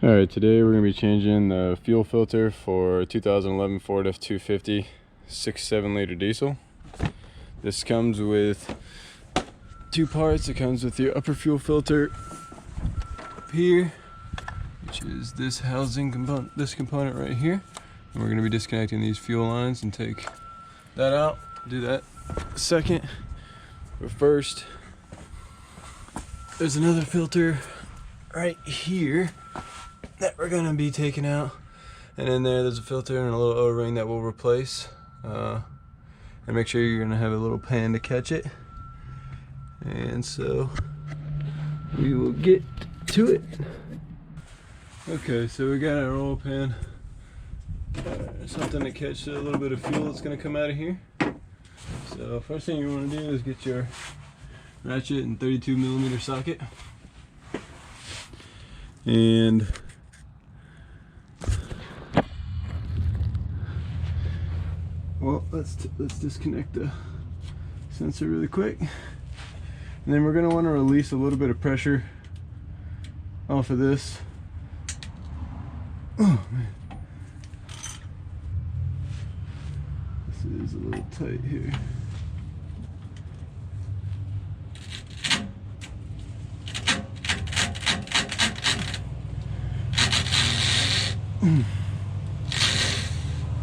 Alright, today we're going to be changing the fuel filter for 2011 Ford F250 6.7 liter diesel. This comes with two parts. It comes with your upper fuel filter up here, which is this housing component, this component right here. And we're going to be disconnecting these fuel lines and take that out. Do that second. But first, there's another filter right here that we're gonna be taking out, and in there's a filter and a little O-ring that we'll replace, and make sure you're gonna have a little pan to catch it. And so we will get to it. Okay, so we got our oil pan, something to catch a little bit of fuel that's gonna come out of here. So first thing you want to do is get your ratchet and 32mm socket, and well, let's disconnect the sensor really quick, and then we're going to want to release a little bit of pressure off of this. Oh man, this is a little tight here.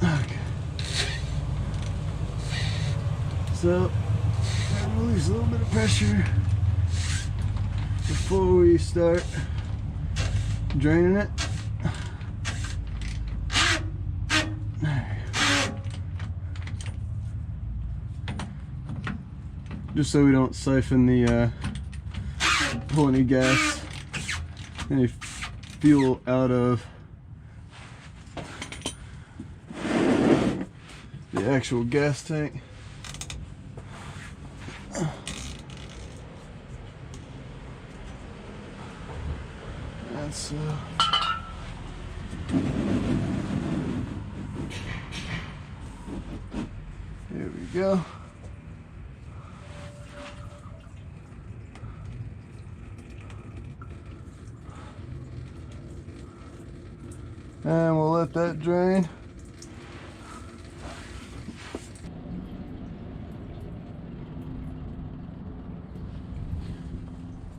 Okay. So, gotta release a little bit of pressure before we start draining it. Just so we don't siphon the pull any gas, any fuel out of the actual gas tank. That's there we go. And we'll let that drain.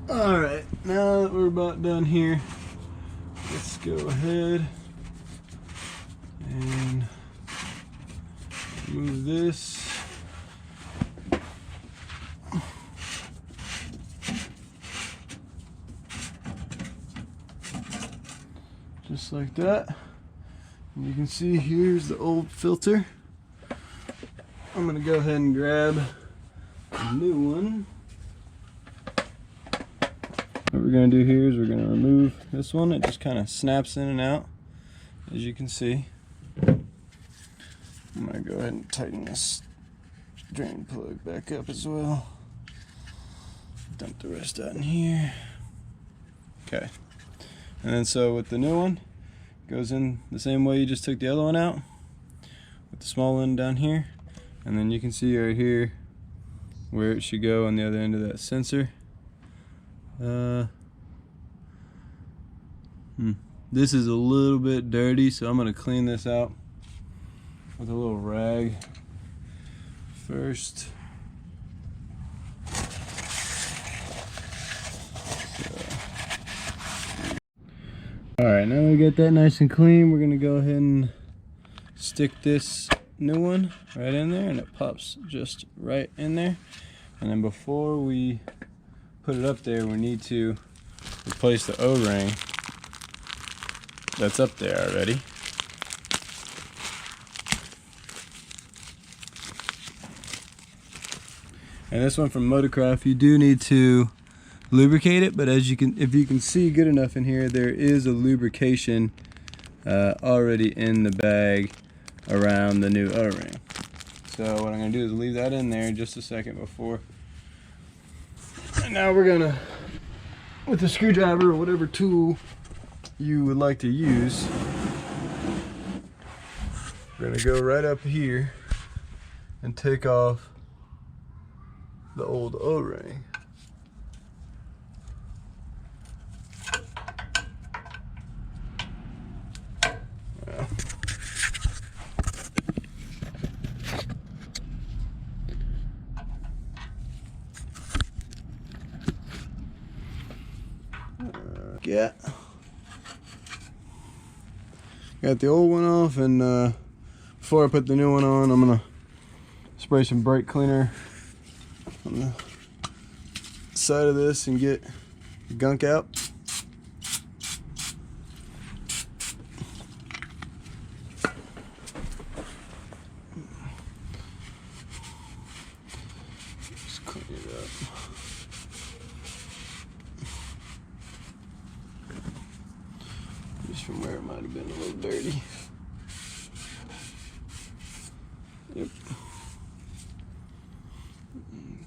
Alright, now that we're about done here, let's go ahead and move this. Just like that. And you can see here's the old filter. I'm going to go ahead and grab a new one. What we're going to do here is we're going to remove this one. It just kind of snaps in and out, as you can see. I'm going to go ahead and tighten this drain plug back up as well. Dump the rest out in here. Okay. And then so with the new one, it goes in the same way you just took the other one out, with the small one down here. And then you can see right here where it should go on the other end of that sensor. This is a little bit dirty, so I'm going to clean this out with a little rag first. Alright, now we get that nice and clean, we're going to go ahead and stick this new one right in there, and it pops just right in there. And then before we put it up there, we need to replace the O-ring that's up there already. And this one from Motocraft, you do need to lubricate it, but as you can, if you can see good enough in here, there is a lubrication already in the bag around the new O-ring. So what I'm going to do is leave that in there just a second before. And now we're gonna, with the screwdriver or whatever tool you would like to use, we're gonna go right up here and take off the old O-ring. truck yet. Got the old one off, and before I put the new one on, I'm gonna spray some brake cleaner on the side of this and get the gunk out. Just clean it up. Just from where it might have been a little dirty. Yep.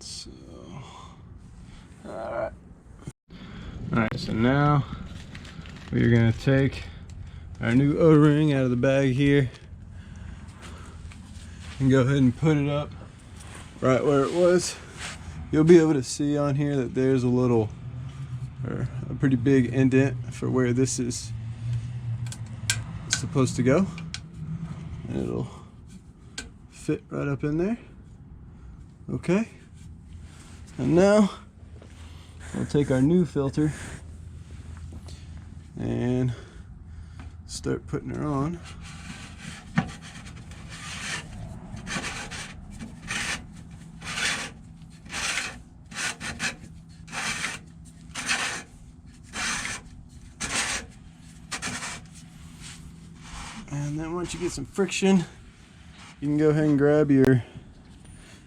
So, alright, so now we're going to take our new O-ring out of the bag here and go ahead and put it up right where it was. You'll be able to see on here that there's a little, or a pretty big indent for where this is supposed to go, and it'll fit right up in there. Okay, and now we'll take our new filter and start putting her on. And then once you get some friction, you can go ahead and grab your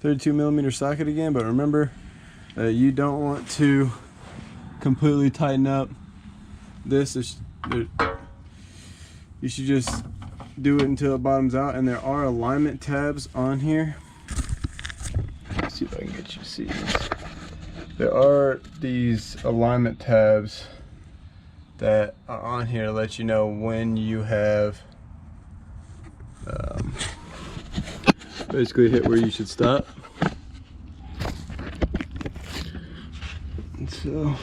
32mm socket again, but remember that you don't want to completely tighten up this. You should just do it until it bottoms out, and there are alignment tabs on here. Let's see if I can get you to see this. There are these alignment tabs that are on here to let you know when you have basically hit where you should stop. And so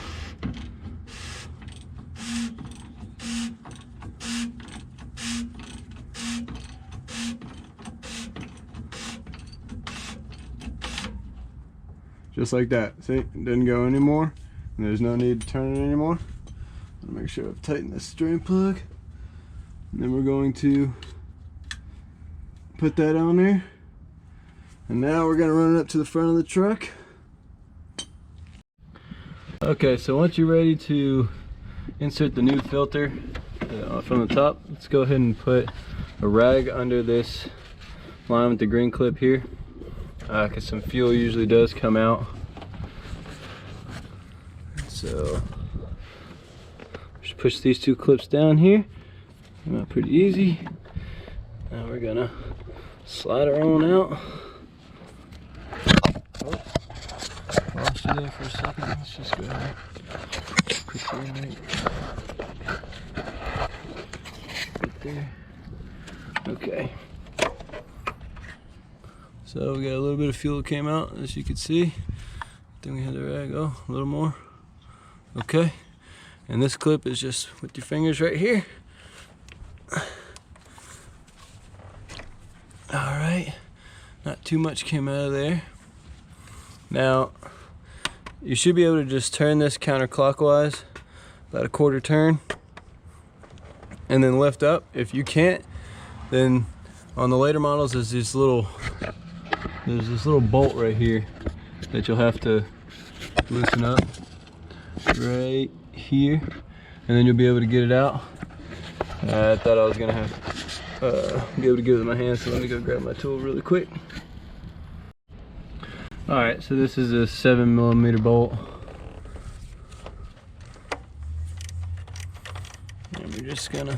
just like that. See, it didn't go anymore, and there's no need to turn it anymore. I'll make sure I've tightened this drain plug, and then we're going to put that on there. And now we're going to run it up to the front of the truck. Okay, so once you're ready to insert the new filter from the top, let's go ahead and put a rag under this line with the green clip here, because some fuel usually does come out. So just push these two clips down here. Not pretty easy. Now we're gonna slide her on out. Lost you there for a second. Let's just go ahead and put you in right there. Okay. So we got a little bit of fuel that came out, as you can see. Then we had the rag. Oh, a little more. Okay. And this clip is just with your fingers right here. Alright. Not too much came out of there. Now, you should be able to just turn this counterclockwise, about a quarter turn, and then lift up. If you can't, then on the later models there's this little bolt right here that you'll have to loosen up right here, and then you'll be able to get it out. I thought I was gonna have be able to get it with my hands, so let me go grab my tool really quick. Alright, so this is a 7mm bolt, and we're just gonna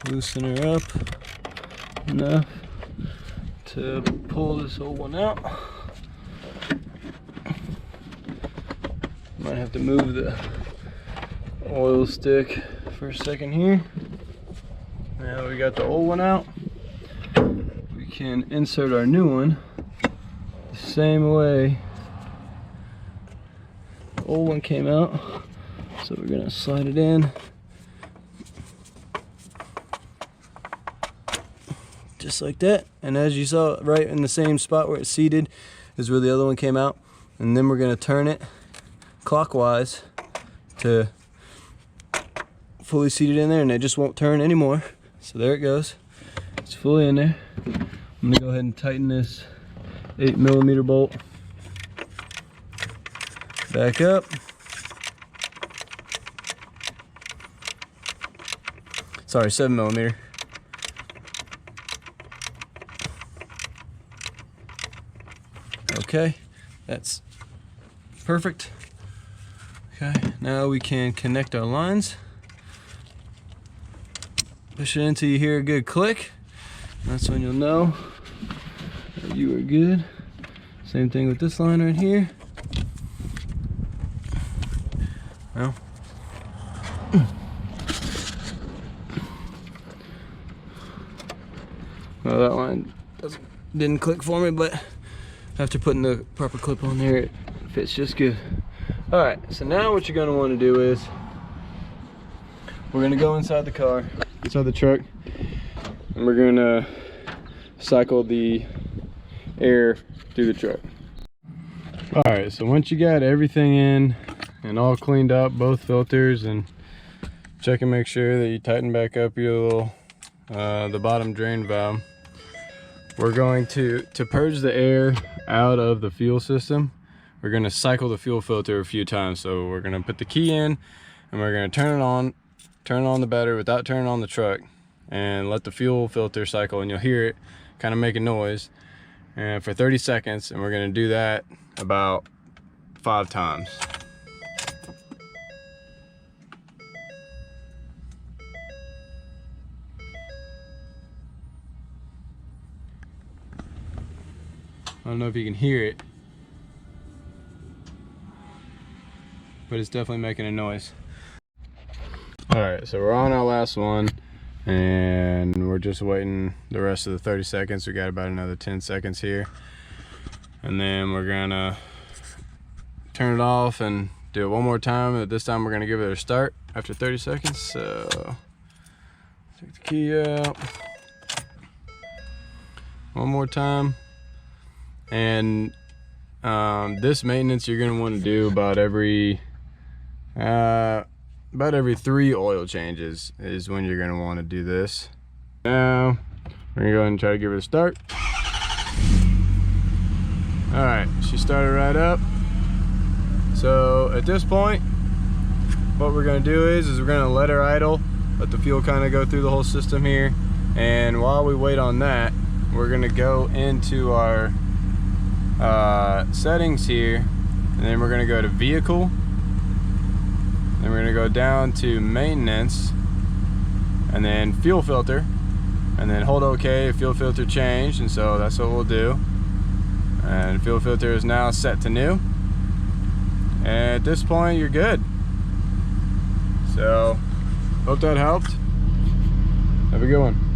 loosen her up enough to pull this old one out. Might have to move the oil stick for a second here. Now we got the old one out. We can insert our new one the same way the old one came out. So we're gonna slide it in just like that. And as you saw, right in the same spot where it's seated is where the other one came out. and then we're going to turn it clockwise to fully seated in there, and it just won't turn anymore. So there it goes. It's fully in there. I'm going to go ahead and tighten this 8mm bolt back up. Sorry, 7mm. Okay, that's perfect. Okay, now we can connect our lines. Push it until you hear a good click. That's when you'll know that you are good. Same thing with this line right here. Well, that line didn't click for me, but after putting the proper clip on there, it fits just good. All right, so now what you're gonna want to do is we're gonna go inside the car, inside the truck, and we're gonna cycle the air through the truck. All right, so once you got everything in and all cleaned up, both filters, and check and make sure that you tighten back up your little the bottom drain valve, we're going to purge the air out of the fuel system. We're going to cycle the fuel filter a few times. So we're going to put the key in, and we're going to turn on the battery without turning on the truck, and let the fuel filter cycle, and you'll hear it kind of make a noise, and for 30 seconds, and we're going to do that about 5 times. I don't know if you can hear it, but it's definitely making a noise. All right, so we're on our last one, and we're just waiting the rest of the 30 seconds. We got about another 10 seconds here, and then we're gonna turn it off and do it one more time. And this time we're gonna give it a start after 30 seconds. So take the key out one more time. And this maintenance you're going to want to do about every 3 oil changes is when you're going to want to do this. Now we're going to go ahead and try to give it a start. All right, she started right up. So at this point, what we're going to do is we're going to let her idle, let the fuel kind of go through the whole system here, and while we wait on that, we're going to go into our settings here, and then we're going to go to vehicle, then we're going to go down to maintenance, and then fuel filter, and then hold OK if fuel filter changed, and so that's what we'll do. And fuel filter is now set to new, and at this point you're good. So hope that helped. Have a good one.